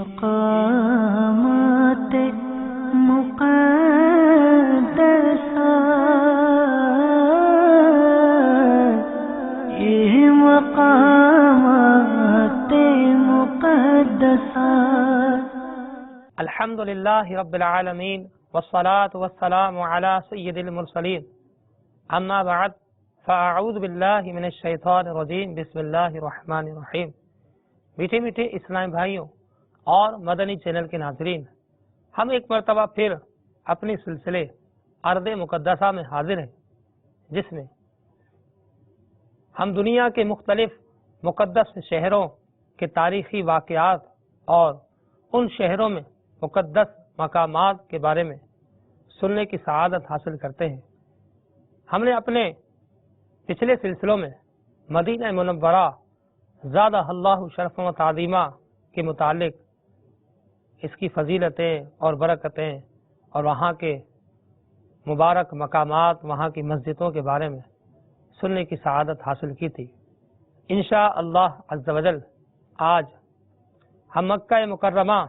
مقامات مقدسات، یہ مقامات مقدسات۔ الحمد للہ رب العالمین والصلاة والسلام علی سید المرسلین، اما بعد فاعوذ باللہ من الشیطان الرجیم، بسم اللہ الرحمن الرحیم۔ میٹھے میٹھے اسلام بھائیوں اور مدنی چینل کے ناظرین، ہم ایک مرتبہ پھر اپنی سلسلے ارض مقدسہ میں حاضر ہیں، جس میں ہم دنیا کے مختلف مقدس شہروں کے تاریخی واقعات اور ان شہروں میں مقدس مقامات کے بارے میں سننے کی سعادت حاصل کرتے ہیں۔ ہم نے اپنے پچھلے سلسلوں میں مدینہ منورہ زادہ اللہ شرف و تعظیمہ کے متعلق اس کی فضیلتیں اور برکتیں اور وہاں کے مبارک مقامات، وہاں کی مسجدوں کے بارے میں سننے کی سعادت حاصل کی تھی۔ انشاء اللہ عز و جل آج ہم مکہ مکرمہ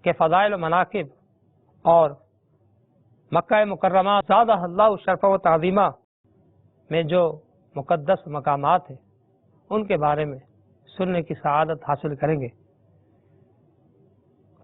کے فضائل و مناقب اور مکہ مکرمہ زادہ اللہ شرف و تعظیمہ میں جو مقدس مقامات ہیں ان کے بارے میں سننے کی سعادت حاصل کریں گے۔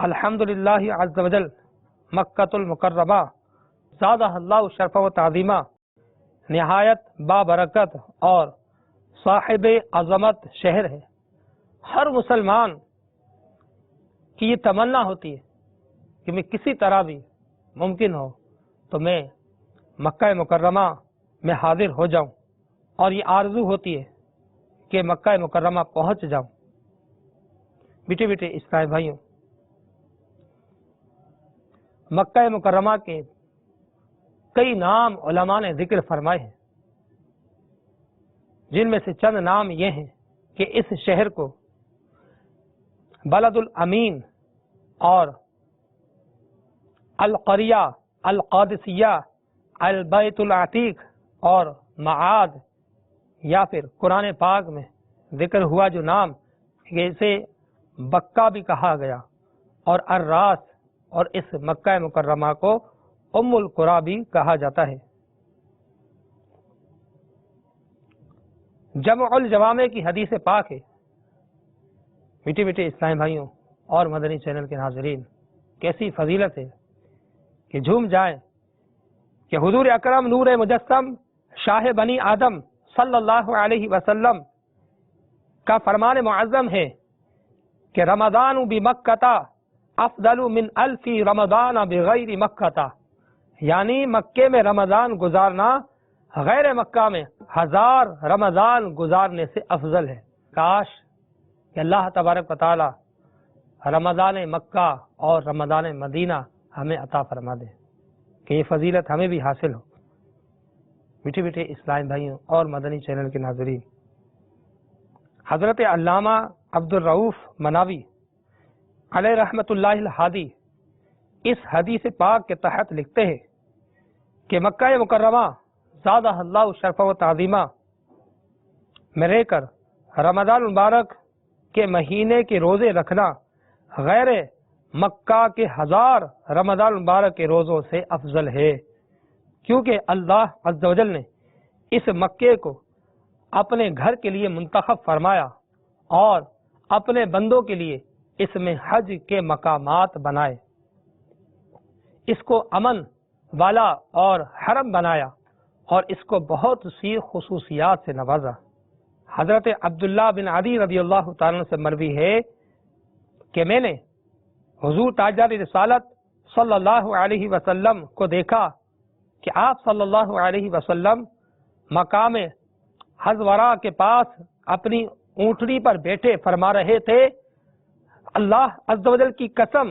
الحمدللہ عز و جل مکۃ المکرمہ زادہ اللہ شرف و تعظیمہ نہایت بابرکت اور صاحب عظمت شہر ہے۔ ہر مسلمان کی یہ تمنا ہوتی ہے کہ میں کسی طرح بھی ممکن ہو تو میں مکہ مکرمہ میں حاضر ہو جاؤں، اور یہ آرزو ہوتی ہے کہ مکہ مکرمہ پہنچ جاؤں۔ بیٹے بیٹے اسلامی بھائیوں، مکہ مکرمہ کے کئی نام علماء نے ذکر فرمائے ہیں، جن میں سے چند نام یہ ہیں کہ اس شہر کو بلد الامین اور القریہ، القادسیہ، البیت العتیق اور معاد، یا پھر قرآن پاک میں ذکر ہوا جو نام اسے بکہ بھی کہا گیا، اور الراس، اور اس مکہ مکرمہ کو ام القریٰ بھی کہا جاتا ہے۔ جمع الجوامع کی حدیث پاک ہے۔ میٹھے میٹھے اسلامی بھائیوں اور مدنی چینل کے ناظرین، کیسی فضیلت ہے کہ جھوم جائیں کہ حضور اکرم نور مجسم شاہ بنی آدم صلی اللہ علیہ وسلم کا فرمان معظم ہے کہ رمضان بمکہ افضل من الف رمضان بغیر مکہ، یعنی مکے میں رمضان گزارنا غیر مکہ میں 1000 رمضان گزارنے سے افضل ہے۔ کاش کہ اللہ تبارک و تعالی رمضان مکہ اور رمضان مدینہ ہمیں عطا فرما دے کہ یہ فضیلت ہمیں بھی حاصل ہو۔ میٹھے میٹھے اسلامی بھائیوں اور مدنی چینل کے ناظرین، حضرت علامہ عبدالرؤف مناوی علیہ رحمۃ اللہ الہادی اس حدیث پاک کے تحت لکھتے ہیں کہ مکہ مکرمہ زادہ اللہ شرف و تعظیمہ میں رہ کر رمضان مبارک کے مہینے کے روزے رکھنا غیر مکہ کے 1000 رمضان مبارک کے روزوں سے افضل ہے، کیونکہ اللہ عز و جل نے اس مکے کو اپنے گھر کے لیے منتخب فرمایا اور اپنے بندوں کے لیے اس میں حج کے مقامات بنائے، اس کو امن والا اور حرم بنایا، اور اس کو بہت سی خصوصیات سے نوازا۔ حضرت عبداللہ بن عدی رضی اللہ تعالیٰ سے مروی ہے کہ میں نے حضور تاجدار رسالت صلی اللہ علیہ وسلم کو دیکھا کہ آپ صلی اللہ علیہ وسلم مقام حضورہ کے پاس اپنی اونٹنی پر بیٹھے فرما رہے تھے، اللہ عز و جل کی قسم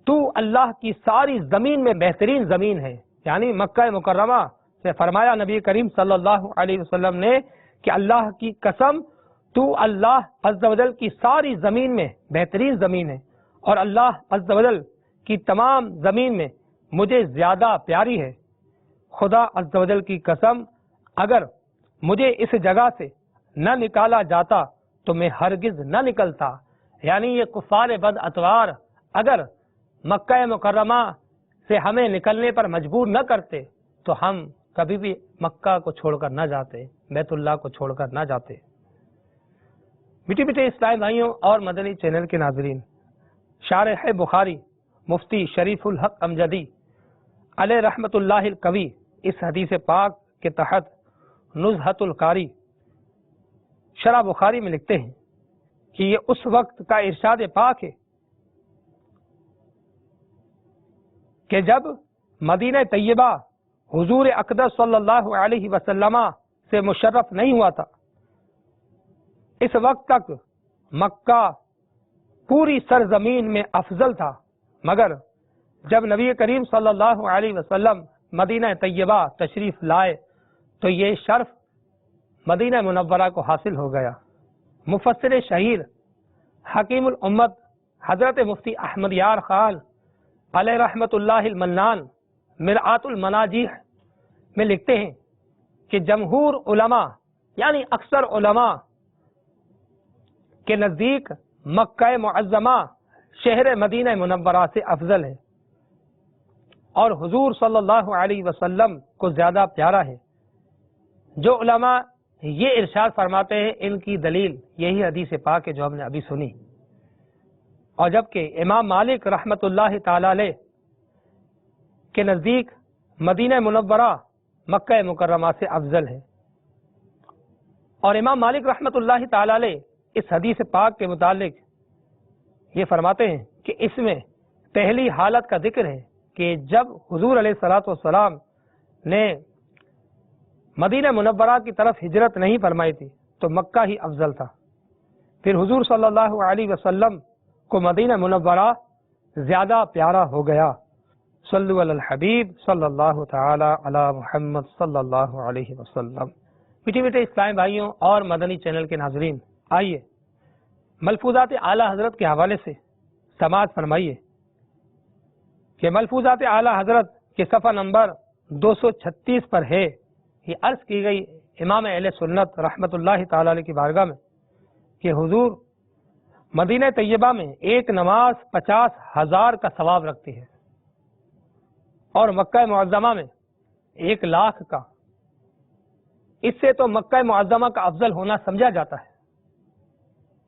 تو اللہ کی ساری زمین میں بہترین زمین ہے، یعنی مکہ مکرمہ سے فرمایا نبی کریم صلی اللہ علیہ وسلم نے کہ اللہ کی قسم تو اللہ عز و جل کی ساری زمین میں بہترین زمین ہے، اور اللہ عز و جل کی تمام زمین میں مجھے زیادہ پیاری ہے۔ خدا عز و جل کی قسم اگر مجھے اس جگہ سے نہ نکالا جاتا تو میں ہرگز نہ نکلتا، یعنی یہ کفار بد اتوار اگر مکہ مکرمہ سے ہمیں نکلنے پر مجبور نہ کرتے تو ہم کبھی بھی مکہ کو چھوڑ کر نہ جاتے، بیت اللہ کو چھوڑ کر نہ جاتے۔ میٹھے میٹھے اسلامی بھائیوں اور مدنی چینل کے ناظرین، شارح بخاری مفتی شریف الحق امجدی علیہ رحمت اللہ القوی اس حدیث پاک کے تحت نزہۃ القاری شرح بخاری میں لکھتے ہیں کہ یہ اس وقت کا ارشاد پاک ہے کہ جب مدینہ طیبہ حضور اقدس صلی اللہ علیہ وسلم سے مشرف نہیں ہوا تھا، اس وقت تک مکہ پوری سرزمین میں افضل تھا، مگر جب نبی کریم صلی اللہ علیہ وسلم مدینہ طیبہ تشریف لائے تو یہ شرف مدینہ منورہ کو حاصل ہو گیا۔ مفسر شہیر حکیم الامت حضرت مفتی احمد یار خان علیہ رحمت اللہ المنان مرآت المناجیح میں لکھتے ہیں کہ جمہور علماء یعنی اکثر علماء کے نزدیک مکہ معظمہ شہر مدینہ منورہ سے افضل ہے اور حضور صلی اللہ علیہ وسلم کو زیادہ پیارا ہے۔ جو علماء یہ ارشاد فرماتے ہیں ان کی دلیل یہی حدیث پاک ہے جو ہم نے ابھی سنی، اور جبکہ امام مالک رحمت اللہ تعالی علیہ کے نزدیک مدینہ منورہ مکہ مکرمہ سے افضل ہے، اور امام مالک رحمت اللہ تعالی علیہ اس حدیث پاک کے متعلق یہ فرماتے ہیں کہ اس میں پہلی حالت کا ذکر ہے کہ جب حضور علیہ الصلوۃ والسلام نے مدینہ منورہ کی طرف ہجرت نہیں فرمائی تھی تو مکہ ہی افضل تھا، پھر حضور صلی اللہ علیہ وسلم کو مدینہ منورہ زیادہ پیارا ہو گیا۔ صلو علی الحبیب صلی اللہ تعالی علی محمد صلی اللہ علیہ وسلم۔ میٹھے میٹھے اسلامی بھائیوں اور مدنی چینل کے ناظرین، آئیے ملفوظات اعلی حضرت کے حوالے سے سماعت فرمائیے کہ ملفوظات اعلی حضرت کے صفحہ نمبر 236 پر ہے۔ یہ عرض کی گئی امام اہل سنت رحمت اللہ تعالی علیہ کی بارگاہ میں کہ حضور مدینہ طیبہ میں ایک نماز 50,000 کا ثواب رکھتی ہے اور مکہ معظمہ میں 1,00,000 کا۔ اس سے تو مکہ معظمہ کا افضل ہونا سمجھا جاتا ہے۔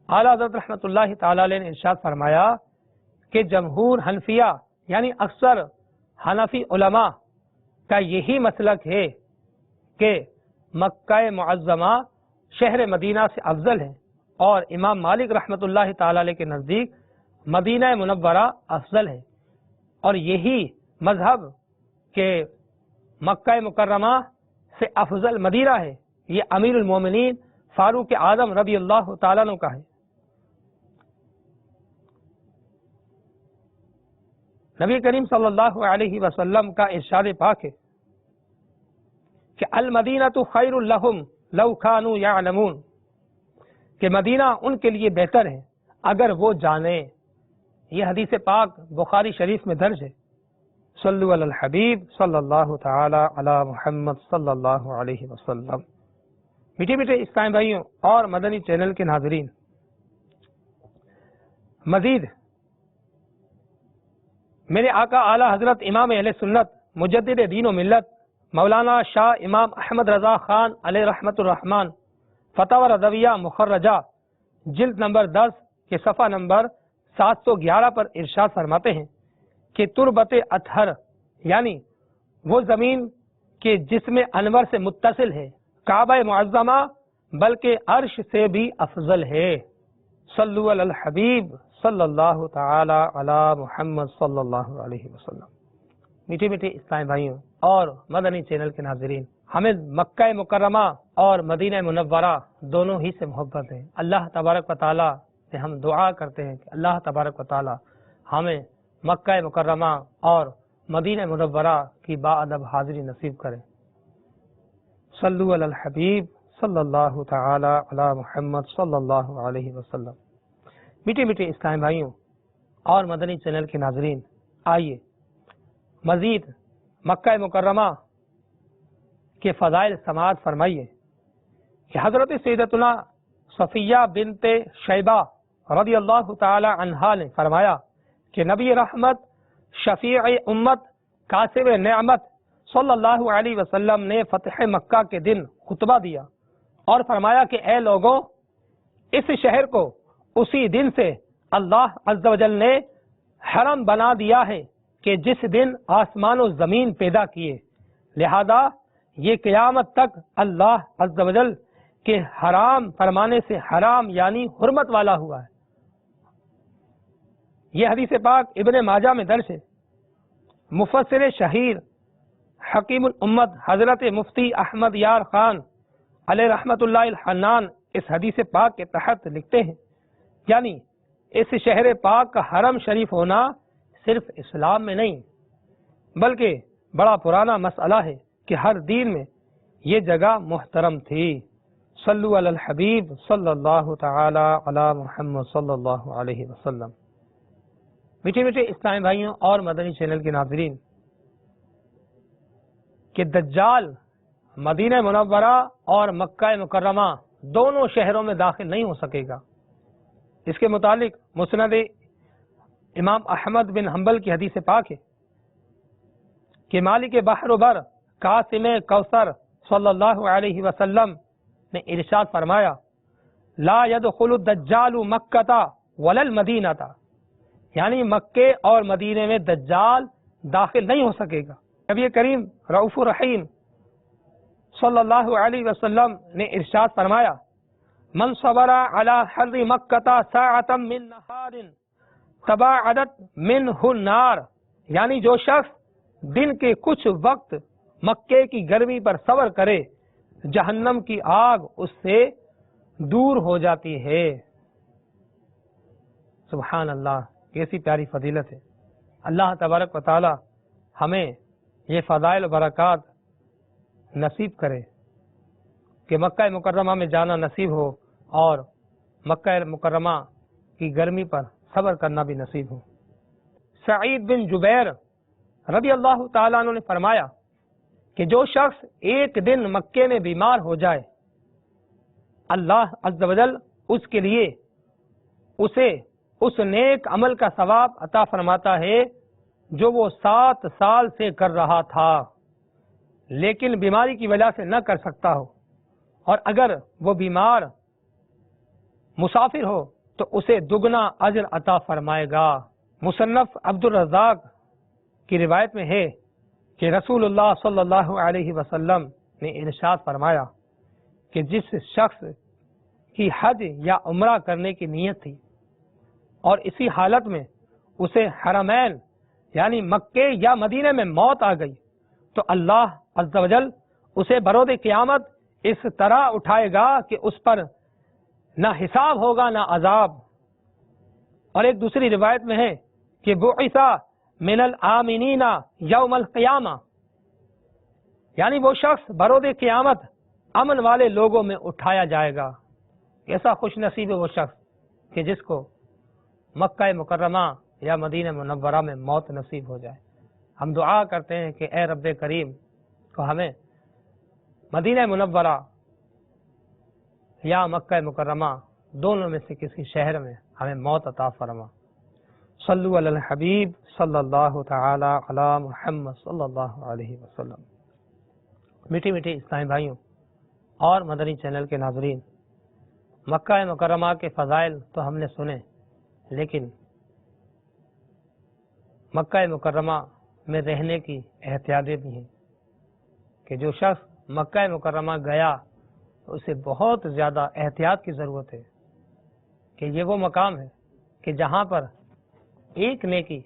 اعلیٰ حضرت رحمت اللہ تعالی علیہ نے ارشاد فرمایا کہ جمہور حنفیہ یعنی اکثر حنفی علماء کا یہی مسلک ہے کہ مکہ معظمہ شہر مدینہ سے افضل ہے، اور امام مالک رحمت اللہ تعالی علیہ کے نزدیک مدینہ منورہ افضل ہے، اور یہی مذہب کہ مکہ مکرمہ سے افضل مدینہ ہے یہ امیر المومنین فاروق اعظم رضی اللہ تعالیٰ عنہ کا ہے۔ نبی کریم صلی اللہ علیہ وسلم کا ارشاد پاک ہے کہ المدینۃ خیر لہم لو کانوا یعلمون، کہ مدینہ ان کے لیے بہتر ہے اگر وہ جانیں۔ یہ حدیث پاک بخاری شریف میں درج ہے۔ صلو علی الحبیب صلی اللہ تعالی علی محمد صلی اللہ علیہ وسلم۔ میٹھے میٹھے اسلامی بھائیوں اور مدنی چینل کے ناظرین، مزید میرے آقا اعلی حضرت امام اہل سنت مجدد دین و ملت مولانا شاہ امام احمد رضا خان علیہ رحمت الرحمن فتاوی رضویہ مخرجہ جلد نمبر 10 کے صفحہ نمبر 711 پر ارشاد فرماتے ہیں کہ تربت اطہر یعنی وہ زمین کہ جس میں انور سے متصل ہے کعبہ معظمہ بلکہ عرش سے بھی افضل ہے۔ صلو علی الحبیب صلی اللہ تعالی علی محمد صلی اللہ علیہ وسلم۔ میٹھے میٹھے اسلامی بھائیوں اور مدنی چینل کے ناظرین، ہمیں مکہ مکرمہ اور مدینہ منورہ دونوں ہی سے محبت ہے۔ اللہ تبارک و تعالی سے ہم دعا کرتے ہیں کہ اللہ تبارک و تعالی ہمیں مکہ مکرمہ اور مدینہ منورہ کی باادب حاضری نصیب کرے۔ صلو علی الحبیب صلی اللہ تعالی علی محمد صلی اللہ علیہ وسلم۔ میٹھے میٹھے اسلامی بھائیوں اور مدنی چینل کے ناظرین، آئیے مزید مکہ مکرمہ کے فضائل سماعت فرمائیے کہ حضرت سیدتنا صفیہ بنت شیبہ رضی اللہ تعالی عنہا نے فرمایا کہ نبی رحمت شفیع امت کاسب نعمت صلی اللہ علیہ وسلم نے فتح مکہ کے دن خطبہ دیا اور فرمایا کہ اے لوگوں، اس شہر کو اسی دن سے اللہ عز و جل نے حرم بنا دیا ہے کہ جس دن آسمان و زمین پیدا کیے، لہذا یہ قیامت تک اللہ عز و جل کے حرام فرمانے سے حرام یعنی حرمت والا ہوا ہے۔ یہ حدیث پاک ابن ماجہ میں درج ہے۔ مفسر شہیر حکیم الامت حضرت مفتی احمد یار خان علیہ رحمت اللہ الحنان اس حدیث پاک کے تحت لکھتے ہیں، یعنی اس شہر پاک کا حرم شریف ہونا صرف اسلام میں نہیں بلکہ بڑا پرانا مسئلہ ہے کہ ہر دین میں یہ جگہ محترم تھی۔ صلو علی الحبیب صلی اللہ تعالی علی محمد صلی اللہ علیہ وسلم۔ میٹھے میٹھے اسلامی بھائیوں اور مدنی چینل کے ناظرین، کہ دجال مدینہ منورہ اور مکہ مکرمہ دونوں شہروں میں داخل نہیں ہو سکے گا۔ اس کے متعلق مسند امام احمد بن حنبل کی حدیث پاک ہے کہ مالک بحر و بر قاسم کوثر صلی اللہ علیہ وسلم نے ارشاد فرمایا، لا يدخل الدجال مکہ ولا المدینہ، یعنی مکے اور مدینے میں دجال داخل نہیں ہو سکے گا۔ نبی کریم رؤوف الرحیم صلی اللہ علیہ وسلم نے ارشاد فرمایا، من صبر علی حر مکہ ساعۃ من نہار تباعدت منہ النار، یعنی جو شخص دن کے کچھ وقت مکے کی گرمی پر صبر کرے جہنم کی آگ اس سے دور ہو جاتی ہے۔ سبحان اللہ، کیسی پیاری فضیلت ہے۔ اللہ تبارک و تعالی ہمیں یہ فضائل و برکات نصیب کرے کہ مکہ مکرمہ میں جانا نصیب ہو اور مکہ مکرمہ کی گرمی پر صبر کرنا بھی نصیب ہو۔ سعید بن جبیر رضی اللہ تعالیٰ عنہ نے فرمایا کہ جو شخص ایک دن مکے میں بیمار ہو جائے، اللہ عز و جل اس کے لیے اسے اس نیک عمل کا ثواب عطا فرماتا ہے جو وہ 7 سال سے کر رہا تھا لیکن بیماری کی وجہ سے نہ کر سکتا ہو، اور اگر وہ بیمار مسافر ہو تو اسے دگنا اجر عطا فرمائے گا۔ مصنف عبد الرزاق کی روایت میں ہے کہ رسول اللہ صلی اللہ علیہ وسلم نے ارشاد فرمایا کہ جس شخص کی حج یا عمرہ کرنے کی نیت تھی اور اسی حالت میں اسے حرمین یعنی مکے یا مدینے میں موت آ گئی تو اللہ عز و جل اسے برود قیامت اس طرح اٹھائے گا کہ اس پر نہ حساب ہوگا نہ عذاب۔ اور ایک دوسری روایت میں ہے کہ بعث من الآمنین یوم القیامہ، یعنی وہ شخص برود قیامت امن والے لوگوں میں اٹھایا جائے گا۔ کیسا خوش نصیب ہے وہ شخص کہ جس کو مکہ مکرمہ یا مدینہ منورہ میں موت نصیب ہو جائے۔ ہم دعا کرتے ہیں کہ اے رب کریم کو ہمیں مدینہ منورہ یا مکہ مکرمہ دونوں میں سے کسی شہر میں ہمیں موت عطا فرما۔ صلو علی الحبیب صلی اللہ تعالی علی محمد صلی اللہ علیہ وسلم۔ میٹھی میٹھی اسلامی بھائیوں اور مدنی چینل کے ناظرین، مکہ مکرمہ کے فضائل تو ہم نے سنے، لیکن مکہ مکرمہ میں رہنے کی احتیاطیں بھی ہیں کہ جو شخص مکہ مکرمہ گیا تو اسے بہت زیادہ احتیاط کی ضرورت ہے کہ یہ وہ مقام ہے کہ جہاں پر ایک نیکی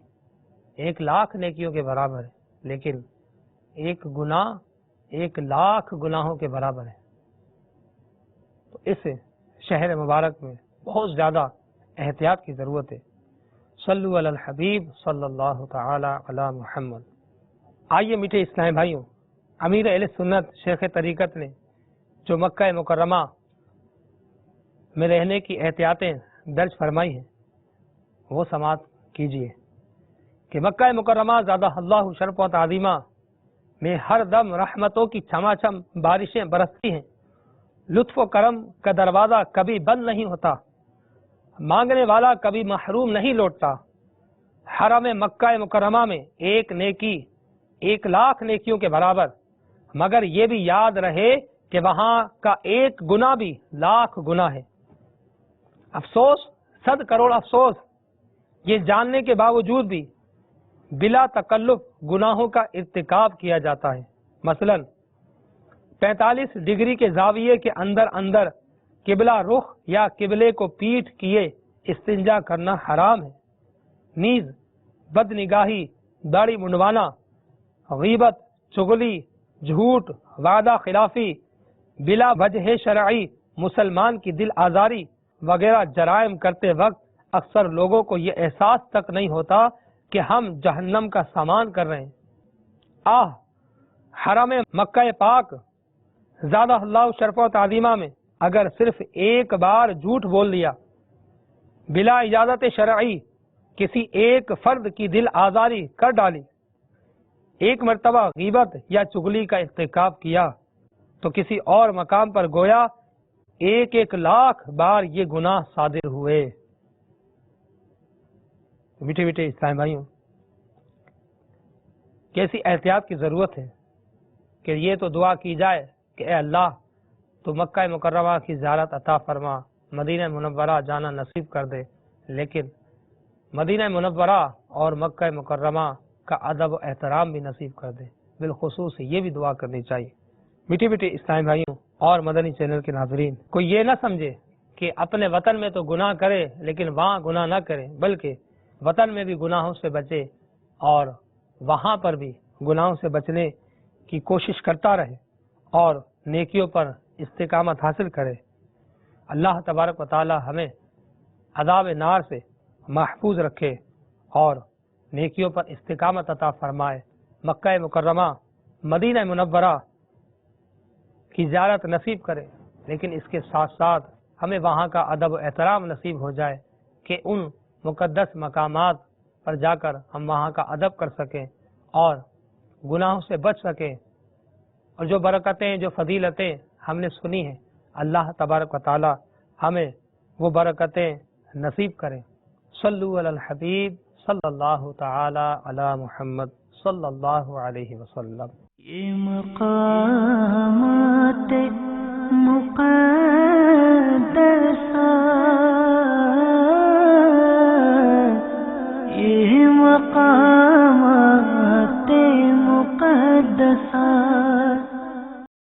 1,00,000 نیکیوں کے برابر ہے، لیکن ایک گناہ 1,00,000 گناہوں کے برابر ہے۔ تو اس شہر مبارک میں بہت زیادہ احتیاط کی ضرورت ہے۔ صلو علی الحبیب صلی اللہ تعالی علی محمد۔ آئیے میٹھے اسلامی بھائیوں، امیر اہل سنت شیخ طریقت نے جو مکہ مکرمہ میں رہنے کی احتیاطیں درج فرمائی ہیں وہ سماعت کیجیے کہ مکہ مکرمہ زادہ اللہ شرف و تعظیمہ میں ہر دم رحمتوں کی چھما چھم بارشیں برستی ہیں، لطف و کرم کا دروازہ کبھی بند نہیں ہوتا، مانگنے والا کبھی محروم نہیں لوٹتا۔ حرم مکہ مکرمہ میں ایک نیکی 1,00,000 نیکیوں کے برابر، مگر یہ بھی یاد رہے کہ وہاں کا ایک گناہ بھی 1,00,000 گناہ ہے۔ افسوس، 100 کروڑ افسوس، یہ جاننے کے باوجود بھی بلا تکلف گناہوں کا ارتکاب کیا جاتا ہے۔ مثلا 45 ڈگری کے زاویے کے اندر قبلہ رخ یا قبلے کو پیٹھ کیے استنجا کرنا حرام ہے۔ نیز بد نگاہی، داڑھی منڈوانا، غیبت، چغلی، جھوٹ، وعدہ خلافی، بلا وجہ شرعی مسلمان کی دل آزاری وغیرہ جرائم کرتے وقت اکثر لوگوں کو یہ احساس تک نہیں ہوتا کہ ہم جہنم کا سامان کر رہے ہیں۔ حرم مکہ پاک زادہ اللہ شرف و تعظیمہ میں اگر صرف ایک بار جھوٹ بول دیا، بلا اجازت شرعی کسی ایک فرد کی دل آزاری کر ڈالی، ایک مرتبہ غیبت یا چغلی کا ارتکاب کیا، تو کسی اور مقام پر گویا 1,00,000 بار یہ گناہ صادر ہوئے۔ میٹھے میٹھے اسلام بھائیوں، کیسی احتیاط کی ضرورت ہے کہ یہ تو دعا کی جائے کہ اے اللہ تو مکہ مکرمہ کی زیارت عطا فرما، مدینہ منورہ جانا نصیب کر دے، لیکن مدینہ منورہ اور مکہ مکرمہ کا ادب و احترام بھی نصیب کر دے۔ بالخصوص یہ بھی دعا کرنی چاہیے۔ میٹھے میٹھے اسلامی بھائیوں اور مدنی چینل کے ناظرین، کوئی یہ نہ سمجھے کہ اپنے وطن میں تو گناہ کرے لیکن وہاں گناہ نہ کرے، بلکہ وطن میں بھی گناہوں سے بچے اور وہاں پر بھی گناہوں سے بچنے کی کوشش کرتا رہے اور نیکیوں پر استقامت حاصل کرے۔ اللہ تبارک و تعالی ہمیں عذاب نار سے محفوظ رکھے اور نیکیوں پر استقامت عطا فرمائے، مکہ مکرمہ مدینہ منورہ کی زیارت نصیب کرے، لیکن اس کے ساتھ ساتھ ہمیں وہاں کا ادب و احترام نصیب ہو جائے کہ ان مقدس مقامات پر جا کر ہم وہاں کا ادب کر سکیں اور گناہوں سے بچ سکیں، اور جو برکتیں، جو فضیلتیں ہم نے سنی ہیں، اللہ تبارک و تعالی ہمیں وہ برکتیں نصیب کریں۔ صلو علی الحبیب صلی اللہ تعالی علی محمد صلی اللہ علیہ وسلم۔ یہ مقامات